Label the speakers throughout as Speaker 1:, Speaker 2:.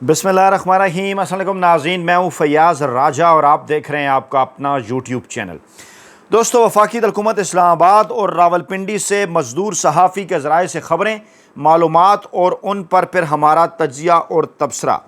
Speaker 1: बिस्मिल्लाहिर्रहमानिर्रहीम। अस्सलाम वालेकुम नाज़रीन, मैं हूँ फैयाज़ राजा और आप देख रहे हैं आपका अपना यूट्यूब चैनल। दोस्तों, वफाकी हुकूमत इस्लामाबाद और रावलपिंडी से मजदूर सहाफ़ी के ज़राए से ख़बरें, मालूमात और उन पर फिर हमारा तज्ज़िया और तबसरा।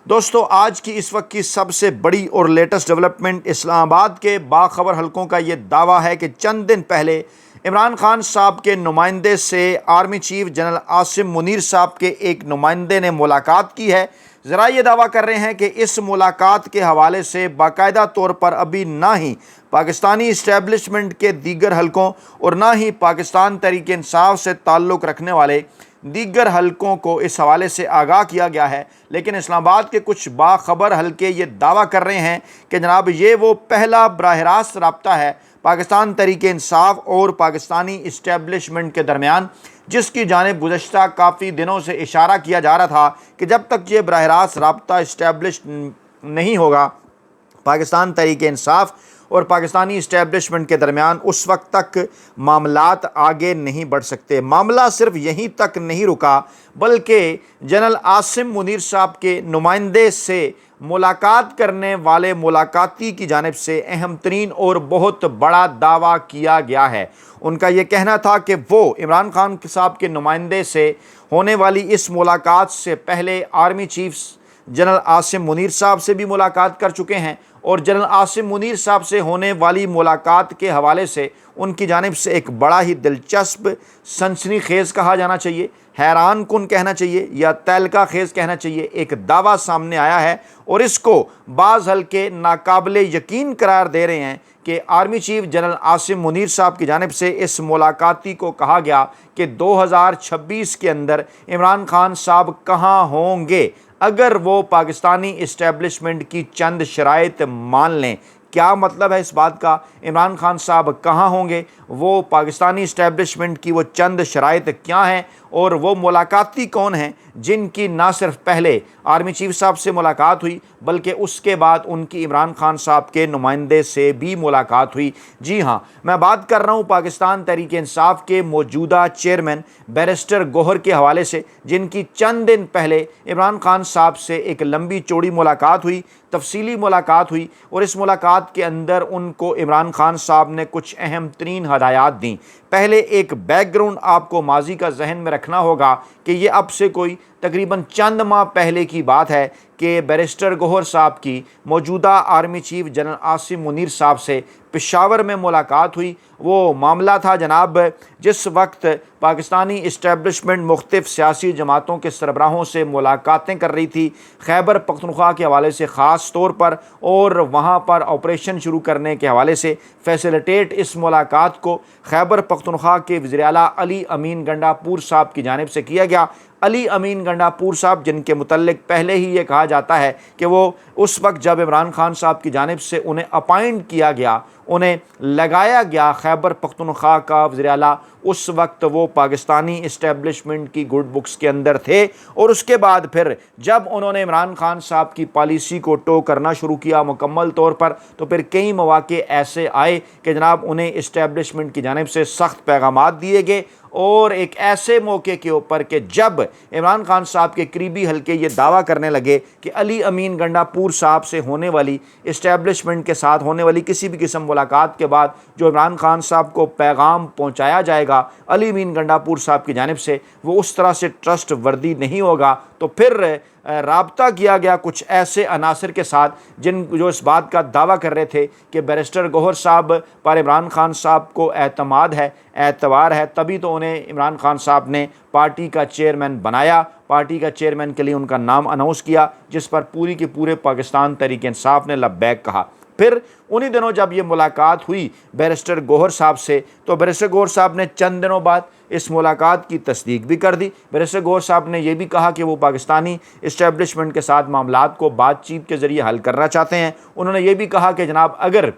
Speaker 1: दोस्तों, आज की इस वक्त की सबसे बड़ी और लेटेस्ट डेवलपमेंट इस्लामाबाद के बाखबर हलकों का ये दावा है कि चंद दिन पहले इमरान खान साहब के नुमाइंदे से army chief general Asim Munir साहब के एक नुमाइंदे ने मुलाकात की है। ज़रा ये दावा कर रहे हैं कि इस मुलाकात के हवाले से बाकायदा तौर पर अभी ना ही पाकिस्तानी इस्टेब्लिशमेंट के दीगर हलकों और ना ही पाकिस्तान तहरीक इंसाफ से ताल्लुक़ रखने वाले दीगर हलकों को इस हवाले से आगाह किया गया है। लेकिन इस्लामाबाद के कुछ बाखबर हलके ये दावा कर रहे हैं कि जनाब ये वो पहला बराह रास्त रब्ता है पाकिस्तान तहरीक इंसाफ और पाकिस्तानी इस्टेब्लिशमेंट के दरमियान, जिसकी जानिब गुज़श्ता काफ़ी दिनों से इशारा किया जा रहा था कि जब तक ये बराह रास्त रब्ता इस्टेब्लिश नहीं होगा पाकिस्तान तहरीक इंसाफ और पाकिस्तानी इस्टेब्लिशमेंट के दरमियान, उस वक्त तक मामलात आगे नहीं बढ़ सकते। मामला सिर्फ यहीं तक नहीं रुका, बल्कि जनरल आसिम मुनीर साहब के नुमाइंदे से मुलाकात करने वाले मुलाकाती की जानिब से अहम तरीन और बहुत बड़ा दावा किया गया है। उनका ये कहना था कि वो इमरान खान साहब के नुमाइंदे से होने वाली इस मुलाकात से पहले army chief general Asim Munir साहब से भी मुलाकात कर चुके हैं और जनरल आसिम मुनीर साहब से होने वाली मुलाकात के हवाले से उनकी जानिब से एक बड़ा ही दिलचस्प, सनसनीखेज़ कहा जाना चाहिए, हैरान कुन कहना चाहिए या तहलका खेज़ कहना चाहिए, एक दावा सामने आया है और इसको बाज़ हल्के नाकाबिले यकीन करार दे रहे हैं कि army chief general Asim Munir साहब की जानिब से इस मुलाकाती को कहा गया कि 2026 के अंदर इमरान खान साहब कहाँ होंगे अगर वो पाकिस्तानी इस्टेब्लिशमेंट की चंद शराइत मान लें। क्या मतलब है इस बात का? इमरान खान साहब कहाँ होंगे, वो पाकिस्तानी इस्टेब्लिशमेंट की वो चंद शराइत क्या हैं और वो मुलाकाती कौन हैं जिनकी ना सिर्फ पहले आर्मी चीफ साहब से मुलाकात हुई बल्कि उसके बाद उनकी इमरान खान साहब के नुमाइंदे से भी मुलाकात हुई। जी हाँ, मैं बात कर रहा हूँ पाकिस्तान तहरीक इंसाफ के मौजूदा चेयरमैन बैरिस्टर गौहर के हवाले से, जिनकी चंद दिन पहले इमरान खान साहब से एक लंबी चौड़ी मुलाकात हुई, तफसीली मुलाकात हुई और इस मुलाकात के अंदर उनको इमरान खान साहब ने कुछ अहम तरीन हदायत दी। पहले एक बैकग्राउंड आपको माजी का जहन में रखना होगा कि ये अब से कोई तकरीबन चंद माह पहले की बात है कि बैरिस्टर गौहर साहब की मौजूदा army chief general Asim Munir साहब से पेशावर में मुलाकात हुई। वो मामला था जनाब जिस वक्त पाकिस्तानी इस्टेब्लिशमेंट मुख्तलिफ सियासी जमातों के सरबराहों से मुलाकातें कर रही थी खैबर पख्तूनख्वा के हवाले से ख़ास तौर पर, और वहाँ पर ऑपरेशन शुरू करने के हवाले से फैसिलिटेट इस मुलाकात को खैबर पख्तूनख्वा के वज़ीर आला अली अमीन गंडापुर साहब की जानिब से किया गया। अली अमीन गंडापुर साहब, जिनके मुतल्लिक पहले ही ये कहा जाता है कि वो उस वक्त जब इमरान खान साहब की जानिब से उन्हें अपॉइंट किया गया, उन्हें लगाया गया खैबर पख्तूनख्वा का वज़ीर आला, उस वक्त वो पाकिस्तानी इस्टेब्लिशमेंट की गुड बुक्स के अंदर थे। और उसके बाद फिर जब उन्होंने इमरान खान साहब की पॉलिसी को टो करना शुरू किया मुकम्मल तौर पर, तो फिर कई मौके ऐसे आए कि जनाब उन्हें इस्टेब्लिशमेंट की जानिब से सख्त पैगामात दिए गए और एक ऐसे मौके के ऊपर कि जब इमरान खान साहब के करीबी हल्के ये दावा करने लगे कि अली अमीन गंडापुर साहब से होने वाली इस्टेब्लिशमेंट के साथ होने वाली किसी भी किस्म मुलाकात के बाद जो इमरान खान साहब को पैगाम पहुंचाया जाएगा अली अमीन गंडापुर साहब की जानिब से, वो उस तरह से ट्रस्ट वर्दी नहीं होगा। तो फिर राब्ता किया गया कुछ ऐसे अनासर के साथ जो इस बात का दावा कर रहे थे कि बैरिस्टर गौहर साहब पर इमरान खान साहब को एतमाद है, एतबार है, तभी तो उन्हें इमरान खान साहब ने पार्टी का चेयरमैन बनाया, पार्टी का चेयरमैन के लिए उनका नाम अनाउंस किया, जिस पर पूरी की पूरे पाकिस्तान तहरीक इंसाफ ने लब्बैक कहा। फिर उन्हीं दिनों जब ये मुलाकात हुई बैरिस्टर गौहर साहब से, तो बैरिस्टर गौहर साहब ने चंद दिनों बाद इस मुलाकात की तस्दीक भी कर दी। बैरिस्टर गौहर साहब ने यह भी कहा कि वो पाकिस्तानी इस्टेब्लिशमेंट के साथ मामलात को बातचीत के ज़रिए हल करना चाहते हैं। उन्होंने ये भी कहा कि जनाब अगर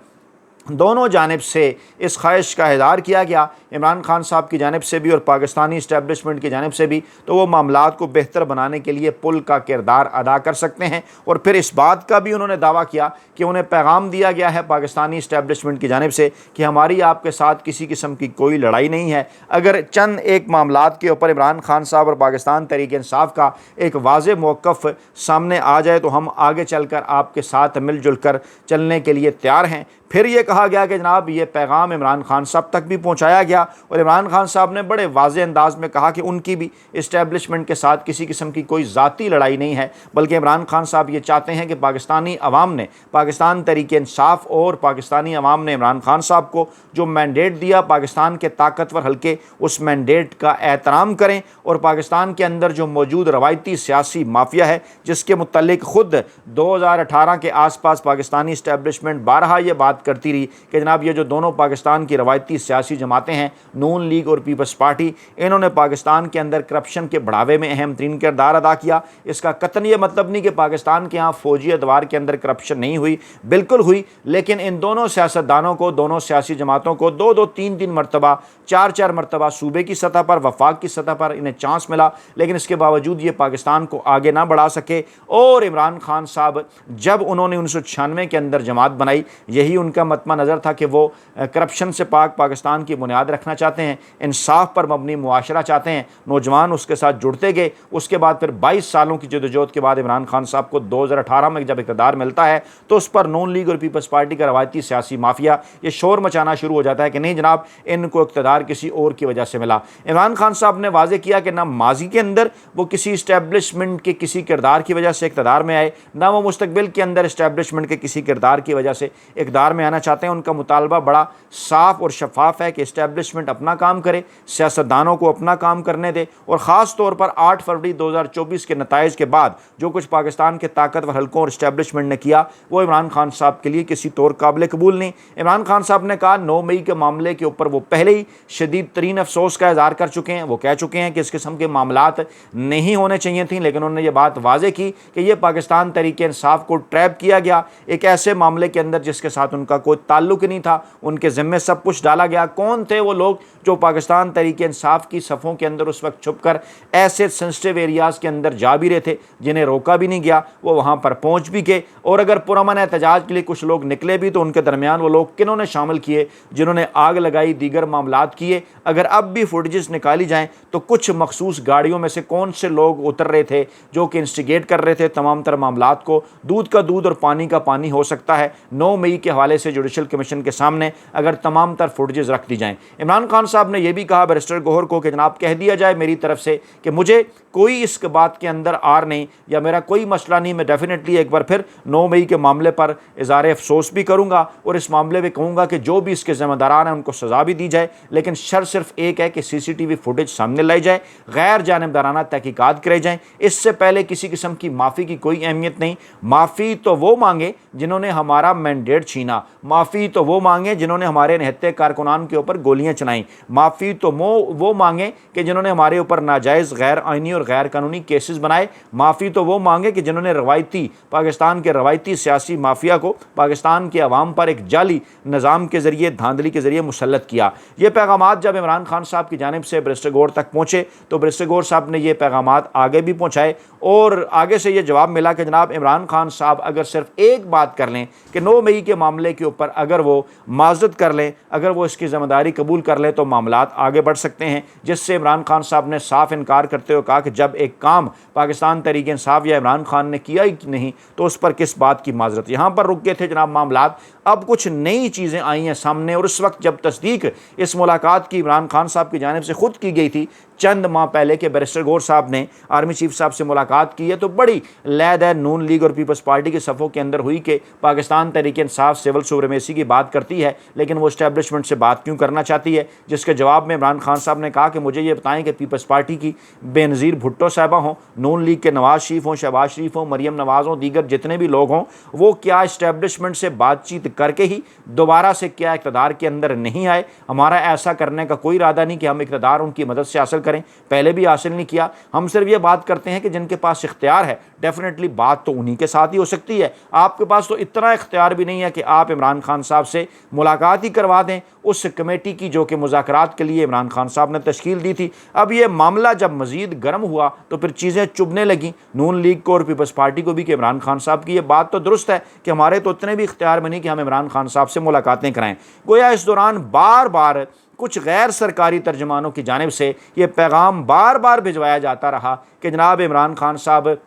Speaker 1: दोनों जानिब से इस ख्वाहिश का इज़हार किया गया, इमरान खान साहब की जानिब से भी और पाकिस्तानी इस्टेब्लिशमेंट की जानिब से भी, तो वो मामलात को बेहतर बनाने के लिए पुल का किरदार अदा कर सकते हैं। और फिर इस बात का भी उन्होंने दावा किया कि उन्हें पैगाम दिया गया है पाकिस्तानी इस्टेब्लिशमेंट की जानिब से कि हमारी आपके साथ किसी किस्म की कोई लड़ाई नहीं है। अगर चंद एक मामलात के ऊपर इमरान खान साहब और पाकिस्तान तहरीक इंसाफ का एक वाज़ेह मौक़िफ़ सामने आ जाए तो हम आगे चल कर आपके साथ मिलजुल कर चलने के लिए तैयार हैं। फिर ये कहा गया कि जनाब ये पैगाम इमरान खान साहब तक भी पहुंचाया गया और इमरान खान साहब ने बड़े वाज़ेह अंदाज में कहा कि उनकी भी इस्टेब्लिशमेंट के साथ किसी किस्म की कोई ज़ाती लड़ाई नहीं है, बल्कि इमरान खान साहब ये चाहते हैं कि पाकिस्तानी अवाम ने, पाकिस्तान तहरीक इंसाफ और पाकिस्तानी अवाम ने इमरान खान साहब को जो मैंडेट दिया पाकिस्तान के ताकतवर हल्के, उस मैंडेट का एहतराम करें और पाकिस्तान के अंदर जो मौजूद रवायती सियासी माफिया है, जिसके मुतल्लिक ख़ुद 2018 के आस पास पाकिस्तानी इस्टेब्लिशमेंट बारहा ये बात करती रही कि जनाब ये जो दोनों पाकिस्तान की रवायती सियासी जमातें हैं, नून लीग और पीपल्स पार्टी, इन्होंने पाकिस्तान के अंदर करप्शन के बढ़ावे में अहम तरीन किरदार अदा किया। इसका कतन ये मतलब नहीं कि पाकिस्तान के यहाँ फौजी अदवार के अंदर करप्शन नहीं हुई, बिल्कुल हुई, लेकिन इन दोनों सियासतदानों को, दोनों सियासी जमातों को 2-2, 3-3 मरतबा, 4-4 मरतबा सूबे की सतह पर, वफाक की सतह पर इन्हें चांस मिला, लेकिन इसके बावजूद ये पाकिस्तान को आगे ना बढ़ा सके। और इमरान खान साहब जब उन्होंने 1996 के अंदर जमात बनाई, यही उनका मतमा नज़र था कि वो करप्शन से पाक पाकिस्तान की बुनियाद रखना चाहते हैं, इंसाफ पर मबनी मुआशरा चाहते हैं। नौजवान उसके साथ जुड़ते गए। उसके बाद फिर 22 सालों की जदोजहद के बाद इमरान खान साहब को 2018 में जब इक़्तिदार मिलता है तो उस पर नून लीग और पीपल्स पार्टी का रवायती सियासी माफिया ये शोर मचाना शुरू हो जाता है कि नहीं जनाब, इनको इक़्तिदार किसी और की वजह से मिला। इमरान खान साहब ने वाज़े किया कि ना माजी के अंदर वो किसी इस्टेब्लिशमेंट के किसी किरदार की वजह से इक़्तिदार में आए, ना वो मुस्तकबिल के अंदर इस्टेब्लिशमेंट के किसी किरदार की वजह से इक़्तिदार में आना चाहते हैं। उनका मुतालबा बड़ा साफ और शफाफ है कि इस्टेब्लिशमेंट अपना काम करे, सियासतदानों को अपना काम करने दे। और ख़ास तौर पर 8 फरवरी 2024 के नताइज के बाद जो कुछ पाकिस्तान के ताकतवर हल्कों और इस्टेब्लिशमेंट ने किया, वो इमरान खान साहब के लिए किसी तौर काबिल कबूल नहीं। इमरान खान साहब ने कहा 9 मई के मामले के ऊपर वो पहले ही शदीद तरीन अफसोस का इज़हार कर चुके हैं। वो कह चुके हैं कि इस किस्म के मामलात नहीं होने चाहिए थी, लेकिन उन्होंने ये बात वाज़े की कि यह पाकिस्तान तहरीक इंसाफ को ट्रैप किया गया एक ऐसे मामले के अंदर जिसके साथ उनका कोई ताल्लुक नहीं था। उनके ज़िम्मे सब कुछ डाला गया। कौन थे वो लोग जो पाकिस्तान तहरीक इंसाफ की सफ़ों के अंदर उस वक्त छुप कर ऐसे सेंसिटिव एरियाज़ के अंदर जा भी रहे थे जिन्हें रोका भी नहीं गया, वो वहाँ पर पहुँच भी गए। और अगर पुरअमन एहतजाज के लिए कुछ लोग निकले भी तो उनके दरमियान वो लोग किन्होंने शामिल किए, जिन्होंने आग लगाई, दीगर मामलात किए। अगर अब भी फुटेजेस निकाली जाएँ तो कुछ मखसूस गाड़ियों में से कौन से लोग उतर रहे थे जो कि इंस्टिगेट कर रहे थे तमाम तरह मामलात को। दूध का दूध और पानी का पानी हो सकता है 9 मई के हवाले से जुडिशल कमीशन के सामने अगर तमाम तर फुटेजेस रख दी जाएँ। इमरान खान साहब ने यह भी कहा बैरिस्टर गौहर को कि जनाब कह दिया जाए मेरी तरफ से कि मुझे कोई इस बात के अंदर आर नहीं या मेरा कोई मसला नहीं, मैं डेफिनेटली एक बार फिर 9 मई के मामले पर इज़हार अफसोस भी करूँगा और इस मामले में कहूँगा कि जो भी इसके ज़िम्मेदारान हैं उनको सज़ा भी दी जाए, लेकिन शर्त सिर्फ एक है कि CCTV फुटेज सामने लाई जाए, गैर जानिबदाराना तहकीकात कराई जाएँ। इससे पहले किसी किस्म की माफ़ी की कोई अहमियत नहीं। माफ़ी तो वो मांगे जिन्होंने हमारा मैंडेट छीना, माफ़ी तो वो मांगे जिन्होंने हमारे निहत्ते कारकुनान के ऊपर गोलियाँ चलाई, माफ़ी तो वो मांगे कि जिन्होंने हमारे ऊपर नाजायज़ गैर आइनी और गैर कानूनी केसेस बनाए, माफ़ी तो वो मांगे कि जिन्होंने रवायती पाकिस्तान के रवायती सियासी माफिया को पाकिस्तान के अवाम पर एक जाली निज़ाम के ज़रिए, धांधली के ज़रिए मुसल्लत किया। ये पैगामात जब इमरान खान साहब की जानिब से बैरिस्टर गौहर तक पहुँचे तो बैरिस्टर गौहर साहब ने ये पैगामात आगे भी पहुँचाए और आगे से ये जवाब मिला कि जनाब इमरान खान साहब अगर सिर्फ एक बात कर लें कि 9 मई के मामले के ऊपर अगर वो माज़रत कर लें, अगर वो इसकी ज़िम्मेदारी कबूल कर लें तो मामलात आगे बढ़ सकते हैं। जिससे इमरान खान साहब ने साफ इनकार करते हुए कहा कि जब एक काम पाकिस्तान तहरीक इंसाफ या इमरान खान ने किया ही नहीं तो उस पर किस बात की माज़रत। यहाँ पर रुक गए थे जनाब मामलात। अब कुछ नई चीज़ें आई हैं सामने और उस वक्त जब तस्दीक इस मुलाकात की इमरान खान साहब की जानिब से खुद की गई थी चंद माह पहले के बैरिस्टर गौहर साहब ने आर्मी चीफ साहब से मुलाकात की है तो बड़ी लैद है नून लीग और पीपल्स पार्टी के सफ़ों के अंदर हुई कि पाकिस्तान तहरीक इंसाफ सिविल सुप्रीमेसी की बात करती है लेकिन वो इस्टेब्लिशमेंट से बात क्यों करना चाहती है। जिसके जवाब में इमरान खान साहब ने कहा कि मुझे ये बताएं कि पीपल्स पार्टी की बेनज़ीर भुट्टो साहबा हों, नून लीग के नवाज़ शरीफ हों, शहबाज शरीफ हों, मरीम नवाज़ हों, दीगर जितने भी लोग हों, वो क्या इस्टेब्लिशमेंट से बातचीत करके ही दोबारा से क्या इक़्तिदार के अंदर नहीं आए। हमारा ऐसा करने का कोई इरादा नहीं कि हम इक़्तिदार उनकी मदद से हासिल करें, पहले भी हासिल नहीं किया। हम सिर्फ ये बात करते हैं कि जिनके पास इख्तियार है डेफिनेटली बात तो उन्हीं के साथ ही हो सकती है। आपके पास तो इतना इख्तियार भी नहीं है कि आप इमरान खान साहब से मुलाकात ही करवा दें उस कमेटी की जो कि मुज़ाकरात के लिए इमरान खान साहब ने तश्कील दी थी। अब ये मामला जब मज़ीद गर्म हुआ तो फिर चीज़ें चुभने लगी नून लीग को और पीपल्स पार्टी को भी कि इमरान खान साहब की ये बात तो दुरुस्त है कि हमारे तो इतने भी इख्तियार में नहीं कि हम इमरान खान साहब से मुलाकातें कराएं। गोया इस दौरान बार बार कुछ गैर सरकारी तर्जमानों की जानिब से ये पैगाम बार बार भिजवाया जाता रहा कि जनाब इमरान खान साहब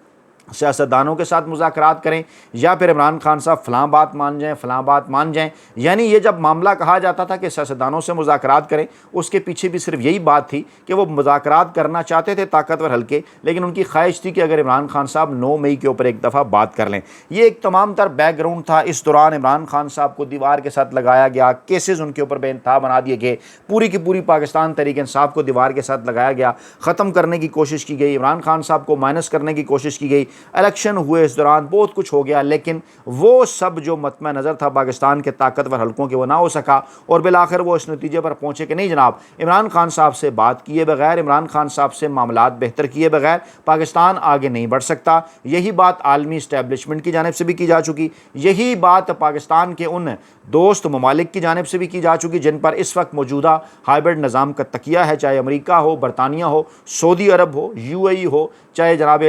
Speaker 1: सियासतदानों के साथ मुज़ाकरात करें या फिर इमरान खान साहब फ़लाँ बात मान जाएँ फ़लाँ बात मान जाएँ। यानी ये जब मामला कहा जाता था कि सियासतदानों से मुज़ाकरात करें, उसके पीछे भी सिर्फ यही बात थी कि वो मुज़ाकरात करना चाहते थे ताकतवर हल्के, लेकिन उनकी ख्वाहिश थी कि अगर इमरान खान साहब 9 मई के ऊपर एक दफ़ा बात कर लें। ये एक तमाम तर बैकग्राउंड था। इस दौरान इमरान खान साहब को दीवार के साथ लगाया गया, केसेस उनके ऊपर बेइंतहा बना दिए गए, पूरी की पूरी पाकिस्तान तहरीक इंसाफ को दीवार के साथ लगाया गया, ख़त्म करने की कोशिश की गई, इमरान खान साहब को माइनस करने की कोशिश की गई, इलेक्शन हुए, इस दौरान बहुत कुछ हो गया, लेकिन वो सब जो मतम नज़र था पाकिस्तान के ताकतवर हल्कों के वो ना हो सका और बिलाखिर वो इस नतीजे पर पहुंचे कि नहीं जनाब, इमरान खान साहब से बात किए बगैर, इमरान खान साहब से मामलात बेहतर किए बगैर पाकिस्तान आगे नहीं बढ़ सकता। यही बात आलमी इस्टेब्लिशमेंट की जानिब से भी की जा चुकी, यही बात पाकिस्तान के उन दोस्त ममालिक की जानिब से भी की जा चुकी जिन पर इस वक्त मौजूदा हाइब्रिड निज़ाम का तकिया है, चाहे अमेरिका हो, बरतानिया हो, सऊदी अरब हो, UAE हो, चाहे जनाब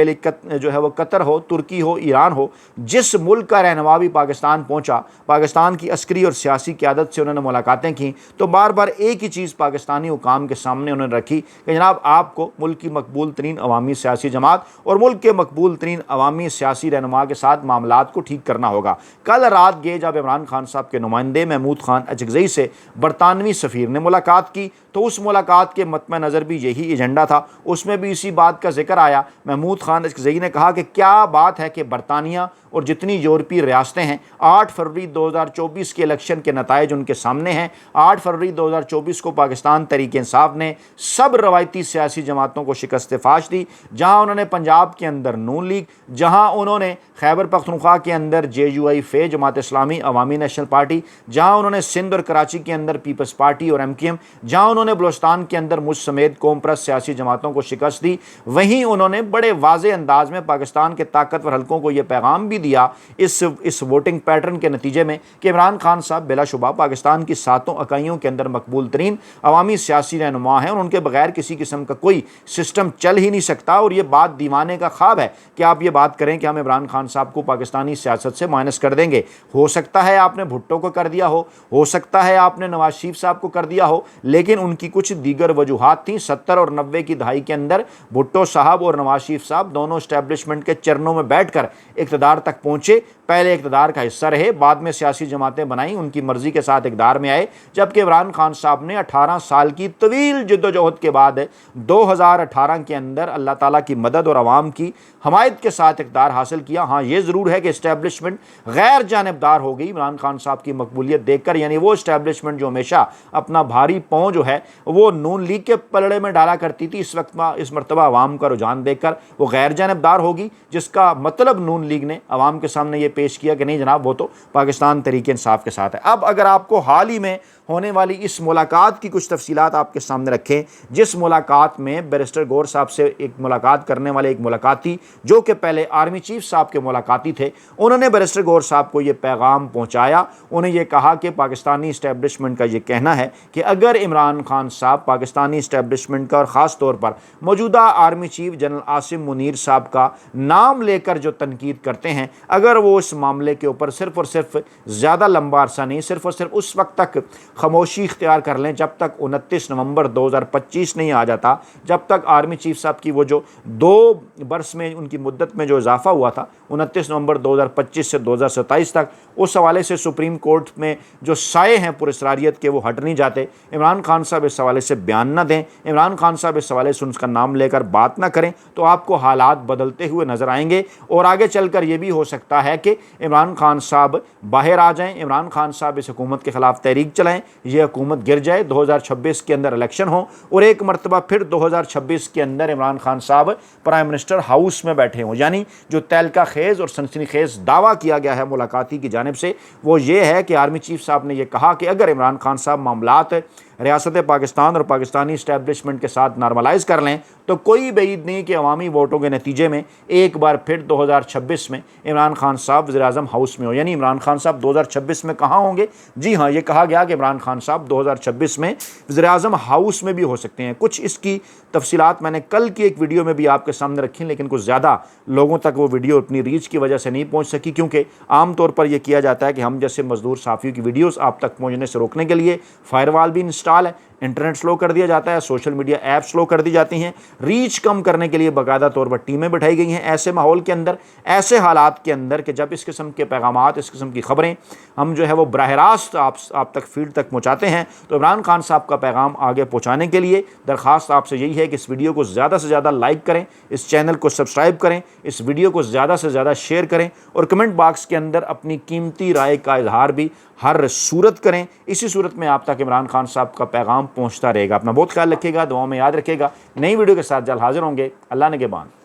Speaker 1: जो है वो कतर हो, तुर्की हो, ईरान हो। जिस मुल्क का रहनुमा भी पाकिस्तान पहुंचा, पाकिस्तान की अस्करी और सियासी क़यादत से उन्होंने मुलाकातें की तो बार बार एक ही चीज़ पाकिस्तानी हुकाम के सामने उन्होंने रखी कि जनाब आपको मुल्क की मकबूल तरीन अवामी सियासी जमात और मुल्क के मकबूल तरीन अवामी सियासी रहनुमा के साथ मामलात को ठीक करना होगा। कल रात गए जब इमरान खान साहब के नुमाइंदे महमूद खान अचगज़ई से बरतानवी सफ़ीर ने मुलाकात की तो उस मुलाकात के मतम नज़र भी यही एजेंडा था, उसमें भी इसी बात का जिक्र आया। महमूद खान अचगज़ई ने कहा कि क्या बात है कि बरतानिया और जितनी यूरोपीय रियासतें हैं 8 फरवरी 2024 के इलेक्शन के नताइज उनके सामने हैं। 8 फरवरी 2024 को पाकिस्तान तहरीक इंसाफ ने सब रवायती सियासी जमातों को शिकस्त फाश दी, जहाँ उन्होंने पंजाब के अंदर नून लीग, जहाँ उन्होंने खैबर पख्तूनख्वा के अंदर JUI फे जमात इस्लामी अवामी नेशनल पार्टी, जहाँ उन्होंने सिंध और कराची के अंदर पीपल्स पार्टी और MKM, जहाँ उन्होंने बलोचिस्तान के अंदर मुझ समेत कौम परस्त सियासी जमातों को शिकस्त दी, वहीं उन्होंने बड़े वाज़े अंदाज में पाकिस्तान के ताकतवर हल्कों को यह पैगाम भी दिया इस वोटिंग पैटर्न के नतीजे में कि इमरान खान साहब बिलाशुबा पाकिस्तान की 7 इकाइयों के अंदर मकबूल तरीन अवामी सियासी रहनुमा हैं और उनके बगैर किसी किस्म का कोई सिस्टम चल ही नहीं सकता। और ये बात दीवाने का ख्वाब है कि आप ये बात करें कि हम इमरान खान साहब को पाकिस्तानी सियासत से माइनस कर देंगे। हो सकता है आपने भुट्टो को कर दिया हो सकता है आपने नवाज शरीफ साहब को कर दिया हो, लेकिन उनकी कुछ दीगर वजूहात थी। 70 और 90 की दहाई के अंदर भुट्टो साहब और नवाज शरीफ साहब दोनों एस्टेब्लिशमेंट के चरणों में बैठकर इक़्तिदार तक पहुंचे, पहले इक़्तिदार का हिस्सा रहे, बाद में सियासी जमातें बनाई, उनकी मर्जी के साथ इक़्तिदार में आए। जबकि इमरान खान साहब ने 18 साल की तवील जद्दोजहद के बाद 2018 के अंदर अल्लाह ताला की मदद और अवाम की हमायत के साथ इक़्तिदार हासिल किया। हाँ, ये ज़रूर है कि इस्टेब्लिशमेंट गैर जानिबदार हो गई इमरान खान साहब की मकबूलियत देखकर, यानी वो इस्टेब्लिशमेंट जो हमेशा अपना भारी पाँव जो है वो नून लीग के पलड़े में डाला करती थी, इस मरतबा अवाम का रुझान देखकर वो गैर जानिबदार होगी, जिसका मतलब नून लीग ने अवाम के सामने ये पेश किया कि नहीं जनाब वो तो पाकिस्तान तहरीक इंसाफ के साथ है। अब अगर आपको हाल ही में होने वाली इस मुलाकात की कुछ तफसीलात आपके सामने रखें, जिस मुलाकात में बैरिस्टर गौर साहब से एक मुलाकात करने वाले एक मुलाकाती जो कि पहले आर्मी चीफ साहब के मुलाकाती थे, उन्होंने बैरिस्टर गौर साहब को ये पैगाम पहुँचाया। उन्हें यह कहा कि पाकिस्तानी इस्टेब्लिशमेंट का ये कहना है कि अगर इमरान खान साहब पाकिस्तानी इस्टेब्लिशमेंट का और ख़ास तौर पर मौजूदा army chief general Asim Munir साहब का नाम लेकर जो तनकीद करते हैं, अगर वो इस मामले के ऊपर सिर्फ़ और सिर्फ ज़्यादा लंबा अरसा नहीं, सिर्फ़ और सिर्फ उस वक्त तक खामोशी इख्तियार कर लें जब तक 29 नवंबर 2025 नहीं आ जाता, जब तक आर्मी चीफ साहब की वो जो 2 बरस में उनकी मुद्दत में जो इजाफा हुआ था 29 नवंबर 2025 से 2027 तक, उस हवाले से सुप्रीम कोर्ट में जो साए हैं पुरस्कारियत के वो हट नहीं जाते। इमरान खान साहब इस हवाले से बयान ना दें, इमरान खान साहब इस हवाले से उसका नाम लेकर बात ना करें, तो आपको हालात बदलते हुए नज़र आएंगे और आगे चलकर ये भी हो सकता है कि इमरान खान साहब बाहर आ जाएं, इमरान खान साहब इस हुकूमत के ख़िलाफ़ तहरीक चलाएं, ये हुकूमत गिर जाए, 2026 के अंदर इलेक्शन हो और एक मरतबा फिर 2026 के अंदर इमरान खान साहब प्राइम मिनिस्टर हाउस में बैठे हों। यानी जो तहलका खेज़ और सनसनीखेज़ दावा किया गया है मुलाकाती की जानिब से वो ये है कि आर्मी चीफ साहब ने यह कहा कि अगर इमरान खान साहब मामलात रियासत पाकिस्तान और पाकिस्तानी इस्टेब्लिशमेंट के साथ नॉर्मलाइज़ कर लें तो कोई बैद नहीं कि अवामी वोटों के नतीजे में एक बार फिर 2026 में इमरान खान साहब वज़ीर-ए-आज़म हाउस में हो। यानी इमरान खान साहब 2026 में कहाँ होंगे? जी हाँ, ये कहा गया कि इमरान खान साहब 2026 में वज़ीर-ए-आज़म हाउस में भी हो सकते हैं। कुछ इसकी तफसीलात मैंने कल की एक वीडियो में भी आपके सामने रखी, लेकिन कुछ ज़्यादा लोगों तक वो वीडियो अपनी रीच की वजह से नहीं पहुँच सकी, क्योंकि आम तौर पर यह किया जाता है कि हम जैसे मजदूर सहाफ़ियों की वीडियोज़ आप तक पहुँचने से रोकने के लिए फायरवॉल भी इंस्टॉल है, इंटरनेट स्लो कर दिया जाता है, सोशल मीडिया ऐप स्लो कर दी जाती हैं, रीच कम करने के लिए बाकायदा तौर पर टीमें बैठाई गई हैं। ऐसे माहौल के अंदर, ऐसे हालात के अंदर कि जब इस किस्म के पैगामात, इस किस्म की खबरें हम जो है वो बराह रास्त आप तक फील्ड तक पहुँचाते हैं, तो इमरान खान साहब का पैगाम आगे पहुँचाने के लिए दरख्वास्त आपसे यही है कि इस वीडियो को ज़्यादा से ज़्यादा लाइक करें, इस चैनल को सब्सक्राइब करें, इस वीडियो को ज़्यादा से ज़्यादा शेयर करें और कमेंट बॉक्स के अंदर अपनी कीमती राय का इजहार भी हर सूरत करें। इसी सूरत में आप तक इमरान खान साहब का पैगाम पहुंचता रहेगा। अपना बहुत ख्याल रखिएगा, दुआओं में याद रखिएगा। नई वीडियो के साथ जल्द हाजिर होंगे। अल्लाह ने के बाद।